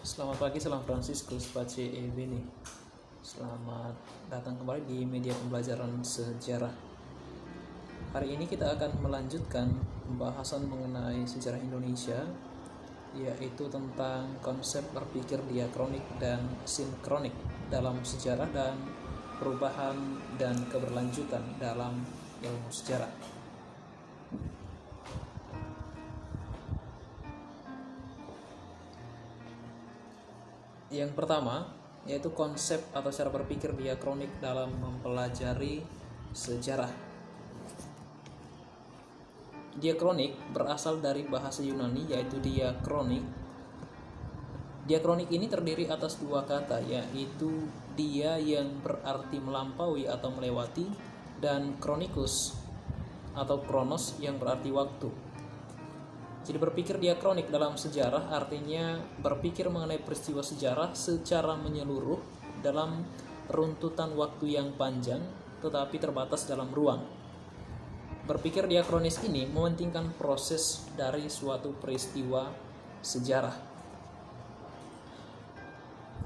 Selamat pagi, salam Franciscus Pace e Bene. Selamat datang kembali di media pembelajaran sejarah. Hari ini kita akan melanjutkan pembahasan mengenai sejarah Indonesia, yaitu tentang konsep berpikir diakronik dan sinkronik dalam sejarah dan perubahan dan keberlanjutan dalam ilmu sejarah. Yang pertama yaitu konsep atau cara berpikir diakronik dalam mempelajari sejarah. Diakronik berasal dari bahasa Yunani yaitu diakronik. Diakronik ini terdiri atas dua kata, yaitu dia yang berarti melampaui atau melewati, dan kronikus atau kronos yang berarti waktu. Jadi berpikir diakronik dalam sejarah artinya berpikir mengenai peristiwa sejarah secara menyeluruh dalam runtutan waktu yang panjang tetapi terbatas dalam ruang. Berpikir diakronis ini mementingkan proses dari suatu peristiwa sejarah.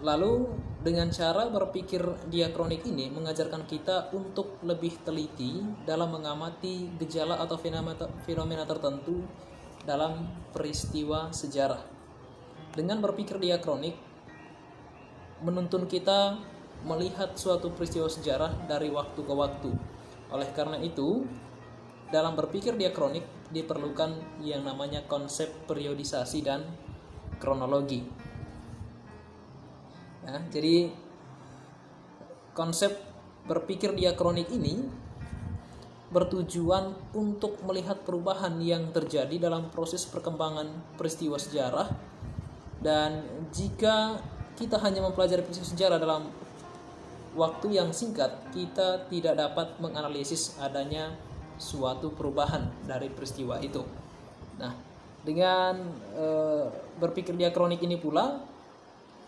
Lalu dengan cara berpikir diakronik ini mengajarkan kita untuk lebih teliti dalam mengamati gejala atau fenomena tertentu dalam peristiwa sejarah. Dengan berpikir diakronik menuntun kita melihat suatu peristiwa sejarah dari waktu ke waktu. Oleh karena itu, dalam berpikir diakronik diperlukan yang namanya konsep periodisasi dan kronologi. Ya, jadi konsep berpikir diakronik ini bertujuan untuk melihat perubahan yang terjadi dalam proses perkembangan peristiwa sejarah, dan jika kita hanya mempelajari peristiwa sejarah dalam waktu yang singkat, kita tidak dapat menganalisis adanya suatu perubahan dari peristiwa itu. Nah, dengan berpikir diakronik ini pula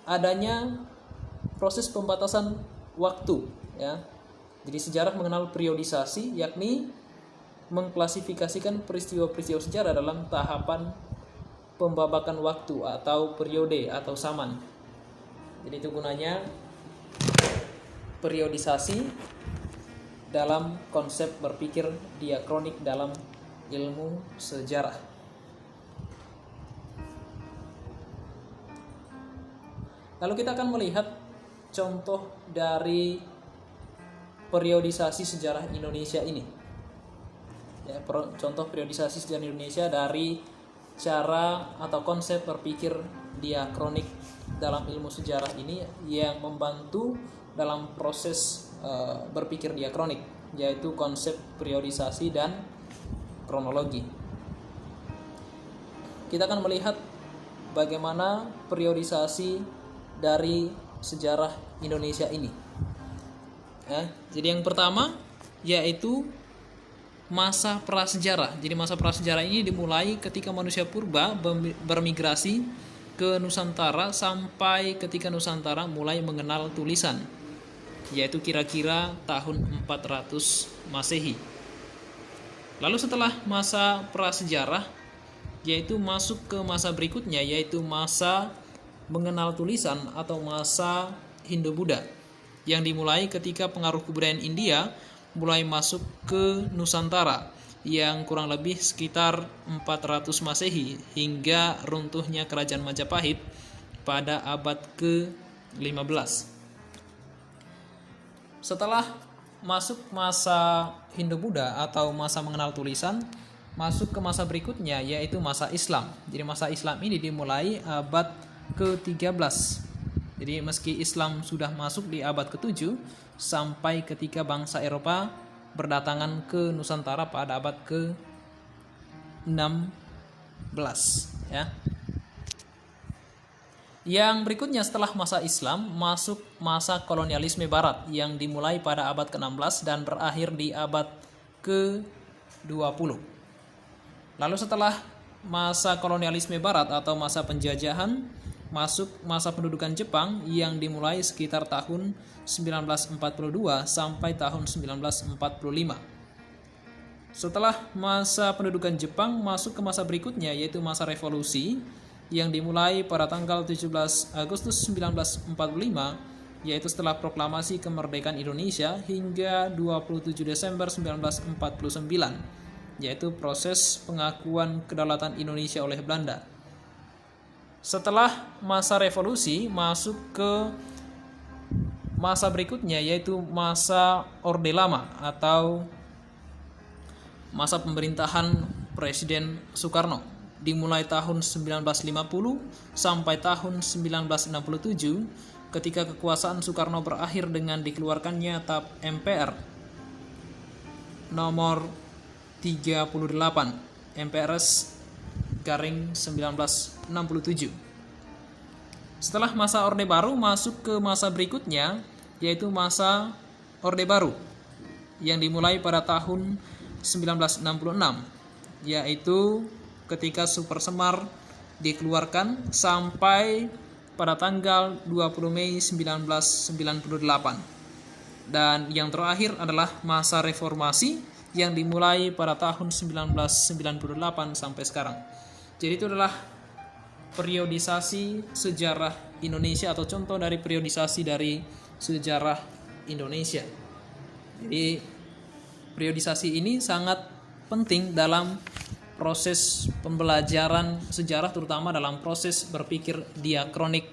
adanya proses pembatasan waktu, ya. Jadi sejarah mengenal periodisasi, yakni mengklasifikasikan peristiwa-peristiwa sejarah dalam tahapan pembabakan waktu atau periode atau zaman. Jadi itu gunanya periodisasi dalam konsep berpikir diakronik dalam ilmu sejarah. Lalu kita akan melihat contoh dari periodisasi sejarah Indonesia ini. Ya, contoh periodisasi sejarah Indonesia dari cara atau konsep berpikir diakronik dalam ilmu sejarah ini yang membantu dalam proses berpikir diakronik, yaitu konsep periodisasi dan kronologi. Kita akan melihat bagaimana periodisasi dari sejarah Indonesia ini. Ya, jadi yang pertama yaitu masa prasejarah. Jadi masa prasejarah ini dimulai ketika manusia purba bermigrasi ke Nusantara sampai ketika Nusantara mulai mengenal tulisan, yaitu kira-kira tahun 400 Masehi. Lalu setelah masa prasejarah yaitu masuk ke masa berikutnya, yaitu masa mengenal tulisan atau masa Hindu-Buddha, yang dimulai ketika pengaruh kebudayaan India mulai masuk ke Nusantara, yang kurang lebih sekitar 400 Masehi hingga runtuhnya kerajaan Majapahit pada abad ke-15. Setelah masuk masa Hindu-Buddha atau masa mengenal tulisan, masuk ke masa berikutnya yaitu masa Islam. Jadi masa Islam ini dimulai abad ke-13. Jadi meski Islam sudah masuk di abad ke-7 sampai ketika bangsa Eropa berdatangan ke Nusantara pada abad ke-16, ya. Yang berikutnya setelah masa Islam masuk masa kolonialisme barat yang dimulai pada abad ke-16 dan berakhir di abad ke-20. Lalu setelah masa kolonialisme barat atau masa penjajahan masuk masa pendudukan Jepang yang dimulai sekitar tahun 1942 sampai tahun 1945. Setelah masa pendudukan Jepang masuk ke masa berikutnya yaitu masa revolusi yang dimulai pada tanggal 17 Agustus 1945, yaitu setelah proklamasi kemerdekaan Indonesia, hingga 27 Desember 1949, yaitu proses pengakuan kedaulatan Indonesia oleh Belanda. Setelah masa revolusi, masuk ke masa berikutnya, yaitu masa Orde Lama atau masa pemerintahan Presiden Soekarno, dimulai tahun 1950 sampai tahun 1967, ketika kekuasaan Soekarno berakhir dengan dikeluarkannya TAP MPR nomor 38 MPRS garing 1967. Setelah masa Orde Baru, masuk ke masa berikutnya, yaitu masa Orde Baru yang dimulai pada tahun 1966, yaitu ketika Super Semar dikeluarkan sampai pada tanggal 20 Mei 1998. Dan yang terakhir adalah masa reformasi yang dimulai pada tahun 1998 sampai sekarang. Jadi itu adalah periodisasi sejarah Indonesia atau contoh dari periodisasi dari sejarah Indonesia. Jadi periodisasi ini sangat penting dalam proses pembelajaran sejarah, terutama dalam proses berpikir diakronik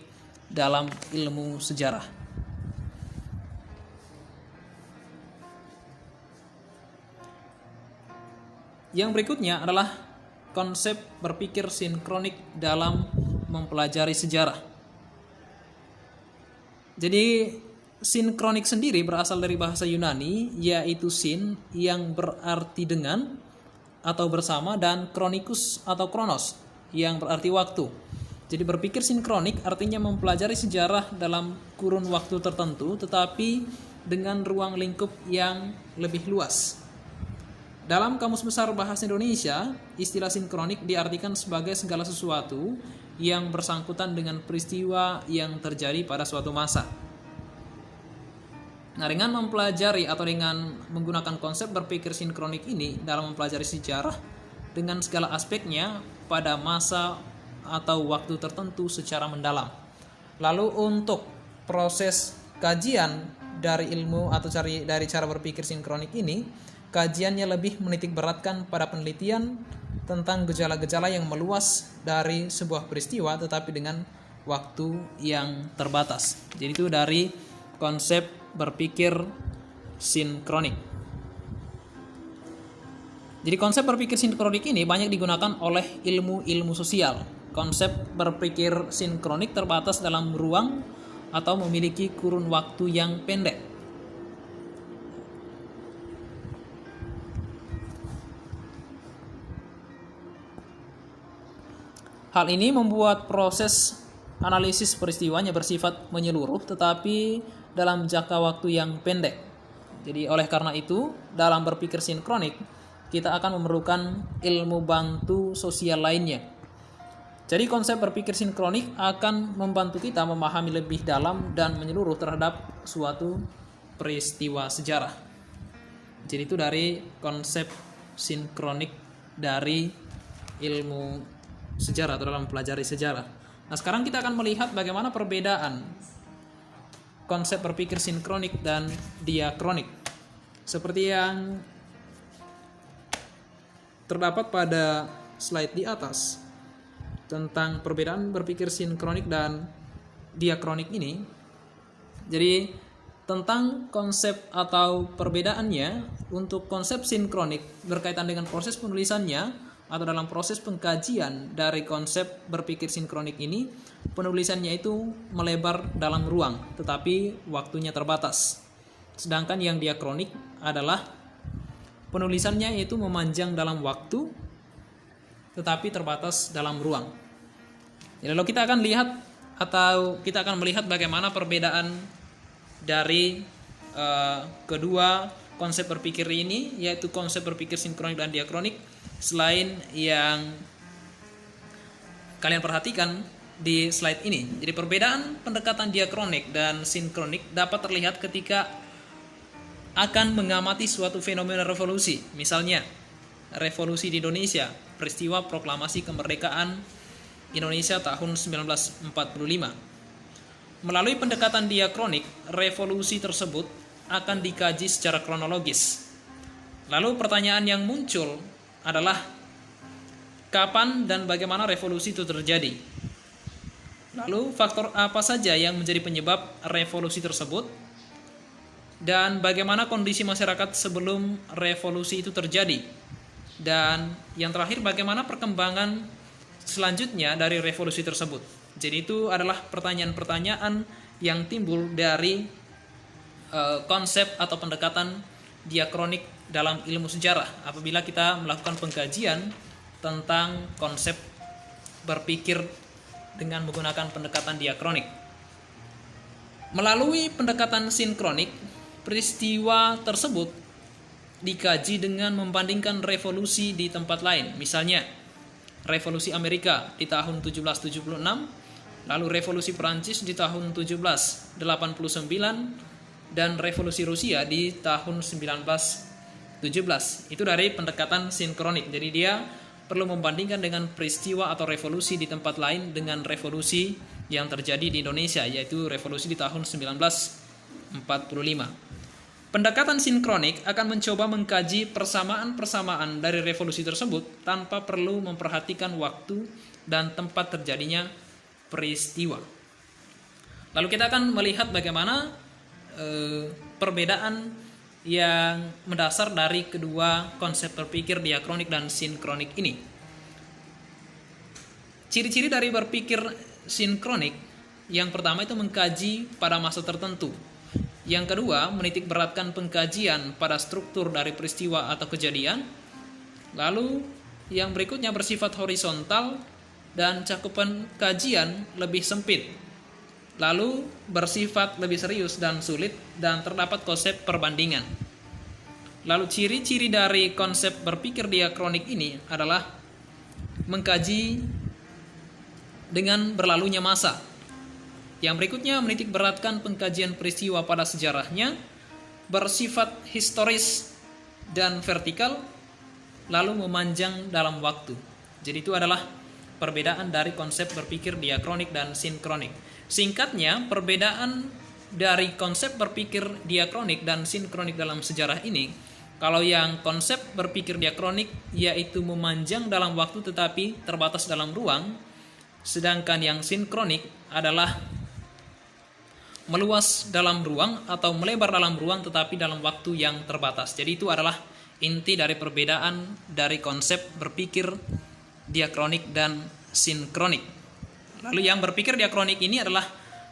dalam ilmu sejarah. Yang berikutnya adalah konsep berpikir sinkronik dalam mempelajari sejarah. Jadi sinkronik sendiri berasal dari bahasa Yunani, yaitu sin yang berarti dengan atau bersama, dan kronikus atau kronos yang berarti waktu. Jadi berpikir sinkronik artinya mempelajari sejarah dalam kurun waktu tertentu, tetapi dengan ruang lingkup yang lebih luas. Dalam Kamus Besar Bahasa Indonesia, istilah sinkronik diartikan sebagai segala sesuatu yang bersangkutan dengan peristiwa yang terjadi pada suatu masa. Nah, dengan mempelajari atau dengan menggunakan konsep berpikir sinkronik ini dalam mempelajari sejarah dengan segala aspeknya pada masa atau waktu tertentu secara mendalam. Lalu untuk proses kajian dari ilmu atau dari cara berpikir sinkronik ini, kajiannya lebih menitik beratkan pada penelitian tentang gejala-gejala yang meluas dari sebuah peristiwa tetapi dengan waktu yang terbatas. Jadi itu dari konsep berpikir sinkronik. Jadi konsep berpikir sinkronik ini banyak digunakan oleh ilmu-ilmu sosial. Konsep berpikir sinkronik terbatas dalam ruang atau memiliki kurun waktu yang pendek. Hal ini membuat proses analisis peristiwanya bersifat menyeluruh tetapi dalam jangka waktu yang pendek. Jadi oleh karena itu, dalam berpikir sinkronik, kita akan memerlukan ilmu bantu sosial lainnya. Jadi konsep berpikir sinkronik akan membantu kita memahami lebih dalam dan menyeluruh terhadap suatu peristiwa sejarah. Jadi itu dari konsep sinkronik dari ilmu sejarah atau dalam mempelajari sejarah. Nah, sekarang kita akan melihat bagaimana perbedaan konsep berpikir sinkronik dan diakronik. Seperti yang terdapat pada slide di atas tentang perbedaan berpikir sinkronik dan diakronik ini. Jadi tentang konsep atau perbedaannya, untuk konsep sinkronik berkaitan dengan proses penulisannya atau dalam proses pengkajian dari konsep berpikir sinkronik ini, penulisannya itu melebar dalam ruang tetapi waktunya terbatas. Sedangkan yang diakronik adalah penulisannya itu memanjang dalam waktu tetapi terbatas dalam ruang. Lalu kita akan melihat bagaimana perbedaan dari kedua konsep berpikir ini, yaitu konsep berpikir sinkronik dan diakronik, selain yang kalian perhatikan di slide ini. Jadi perbedaan pendekatan diakronik dan sinkronik dapat terlihat ketika akan mengamati suatu fenomena revolusi. Misalnya revolusi di Indonesia, peristiwa proklamasi kemerdekaan Indonesia tahun 1945. Melalui pendekatan diakronik, revolusi tersebut akan dikaji secara kronologis. Lalu pertanyaan yang muncul adalah kapan dan bagaimana revolusi itu terjadi? Lalu faktor apa saja yang menjadi penyebab revolusi tersebut? Dan bagaimana kondisi masyarakat sebelum revolusi itu terjadi? Dan yang terakhir, bagaimana perkembangan selanjutnya dari revolusi tersebut? Jadi itu adalah pertanyaan-pertanyaan yang timbul dari konsep atau pendekatan diakronik dalam ilmu sejarah apabila kita melakukan pengkajian tentang konsep berpikir dengan menggunakan pendekatan diakronik. Melalui pendekatan sinkronik, peristiwa tersebut dikaji dengan membandingkan revolusi di tempat lain. Misalnya, revolusi Amerika di tahun 1776, lalu revolusi Prancis di tahun 1789, dan revolusi Rusia di tahun 1917. Itu dari pendekatan sinkronik. Jadi dia perlu membandingkan dengan peristiwa atau revolusi di tempat lain dengan revolusi yang terjadi di Indonesia, yaitu revolusi di tahun 1945. Pendekatan sinkronik akan mencoba mengkaji persamaan-persamaan dari revolusi tersebut tanpa perlu memperhatikan waktu dan tempat terjadinya peristiwa. Lalu kita akan melihat bagaimana perbedaan yang mendasar dari kedua konsep berpikir diakronik dan sinkronik ini. Ciri-ciri dari berpikir sinkronik, yang pertama itu mengkaji pada masa tertentu. Yang kedua, menitik beratkan pengkajian pada struktur dari peristiwa atau kejadian. Lalu yang berikutnya bersifat horizontal dan cakupan kajian lebih sempit. Lalu bersifat lebih serius dan sulit dan terdapat konsep perbandingan. Lalu ciri-ciri dari konsep berpikir diakronik ini adalah mengkaji dengan berlalunya masa. Yang berikutnya menitik beratkan pengkajian peristiwa pada sejarahnya, bersifat historis dan vertikal, lalu memanjang dalam waktu. Jadi itu adalah perbedaan dari konsep berpikir diakronik dan sinkronik. Singkatnya, perbedaan dari konsep berpikir diakronik dan sinkronik dalam sejarah ini, kalau yang konsep berpikir diakronik yaitu memanjang dalam waktu tetapi terbatas dalam ruang, sedangkan yang sinkronik adalah meluas dalam ruang atau melebar dalam ruang tetapi dalam waktu yang terbatas. Jadi itu adalah inti dari perbedaan dari konsep berpikir diakronik dan sinkronik. Lalu yang berpikir diakronik ini adalah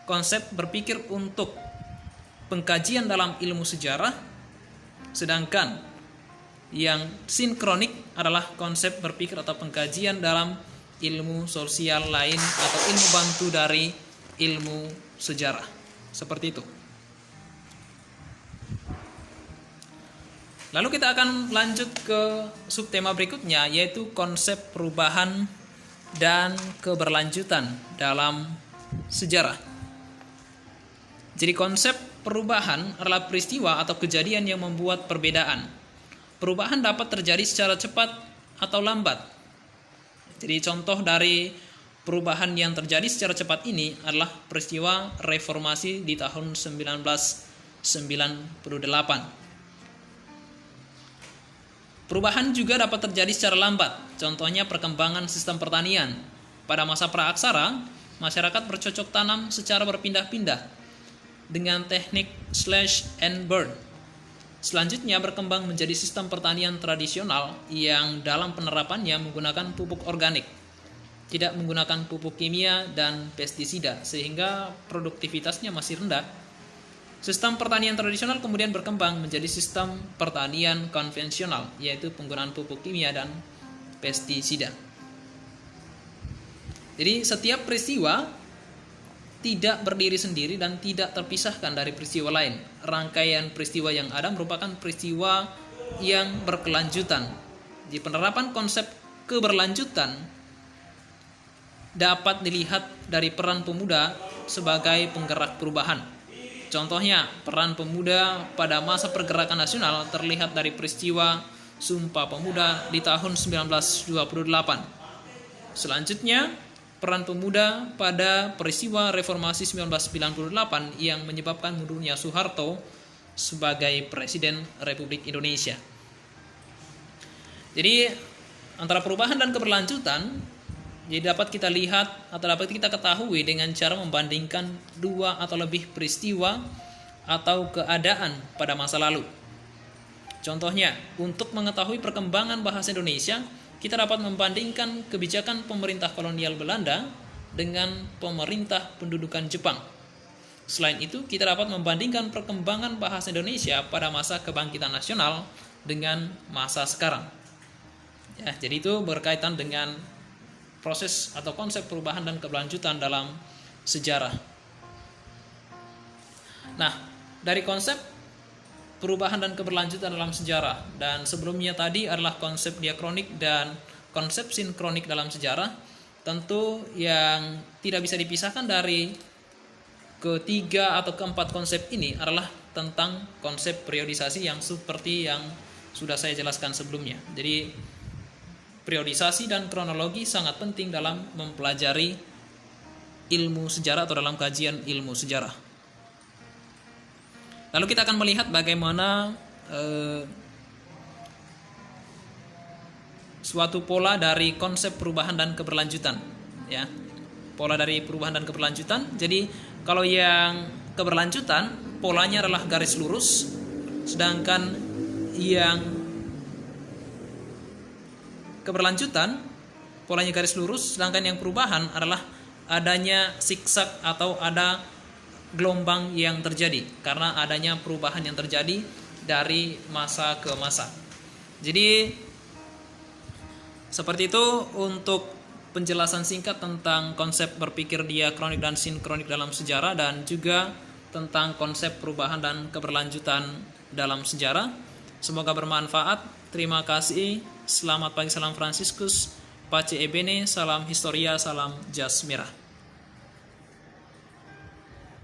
konsep berpikir untuk pengkajian dalam ilmu sejarah, sedangkan yang sinkronik adalah konsep berpikir atau pengkajian dalam ilmu sosial lain atau ilmu bantu dari ilmu sejarah. Seperti itu. Lalu kita akan lanjut ke subtema berikutnya, yaitu konsep perubahan dan keberlanjutan dalam sejarah. Jadi konsep perubahan adalah peristiwa atau kejadian yang membuat perbedaan. Perubahan dapat terjadi secara cepat atau lambat. Jadi contoh dari perubahan yang terjadi secara cepat ini adalah peristiwa reformasi di tahun 1998. Perubahan juga dapat terjadi secara lambat, contohnya perkembangan sistem pertanian. Pada masa praaksara, masyarakat bercocok tanam secara berpindah-pindah dengan teknik slash and burn. Selanjutnya berkembang menjadi sistem pertanian tradisional yang dalam penerapannya menggunakan pupuk organik, tidak menggunakan pupuk kimia dan pestisida, sehingga produktivitasnya masih rendah. Sistem pertanian tradisional kemudian berkembang menjadi sistem pertanian konvensional, yaitu penggunaan pupuk kimia dan pestisida. Jadi setiap peristiwa tidak berdiri sendiri dan tidak terpisahkan dari peristiwa lain. Rangkaian peristiwa yang ada merupakan peristiwa yang berkelanjutan. Di penerapan konsep keberlanjutan dapat dilihat dari peran pemuda sebagai penggerak perubahan. Contohnya, peran pemuda pada masa pergerakan nasional terlihat dari peristiwa Sumpah Pemuda di tahun 1928. Selanjutnya, peran pemuda pada peristiwa reformasi 1998 yang menyebabkan mundurnya Soeharto sebagai Presiden Republik Indonesia. Jadi antara perubahan dan keberlanjutan jadi dapat kita lihat atau dapat kita ketahui dengan cara membandingkan dua atau lebih peristiwa atau keadaan pada masa lalu. Contohnya, untuk mengetahui perkembangan bahasa Indonesia, kita dapat membandingkan kebijakan pemerintah kolonial Belanda dengan pemerintah pendudukan Jepang. Selain itu, kita dapat membandingkan perkembangan bahasa Indonesia pada masa kebangkitan nasional dengan masa sekarang. Ya, jadi itu berkaitan dengan proses atau konsep perubahan dan keberlanjutan dalam sejarah. Nah, dari konsep perubahan dan keberlanjutan dalam sejarah, dan sebelumnya tadi adalah konsep diakronik dan konsep sinkronik dalam sejarah, tentu yang tidak bisa dipisahkan dari ketiga atau keempat konsep ini adalah tentang konsep periodisasi yang seperti yang sudah saya jelaskan sebelumnya. Jadi periodisasi dan kronologi sangat penting dalam mempelajari ilmu sejarah atau dalam kajian ilmu sejarah. Lalu kita akan melihat bagaimana suatu pola dari konsep perubahan dan keberlanjutan, ya. Pola dari perubahan dan keberlanjutan. Jadi kalau yang keberlanjutan polanya adalah garis lurus, sedangkan yang keberlanjutan polanya garis lurus, sedangkan yang perubahan adalah adanya zigzag atau ada gelombang yang terjadi karena adanya perubahan yang terjadi dari masa ke masa. Jadi seperti itu untuk penjelasan singkat tentang konsep berpikir diakronik dan sinkronik dalam sejarah, dan juga tentang konsep perubahan dan keberlanjutan dalam sejarah. Semoga bermanfaat. Terima kasih. Selamat pagi, salam Fransiskus, Pace Ebene, salam Historia, salam Jas Merah.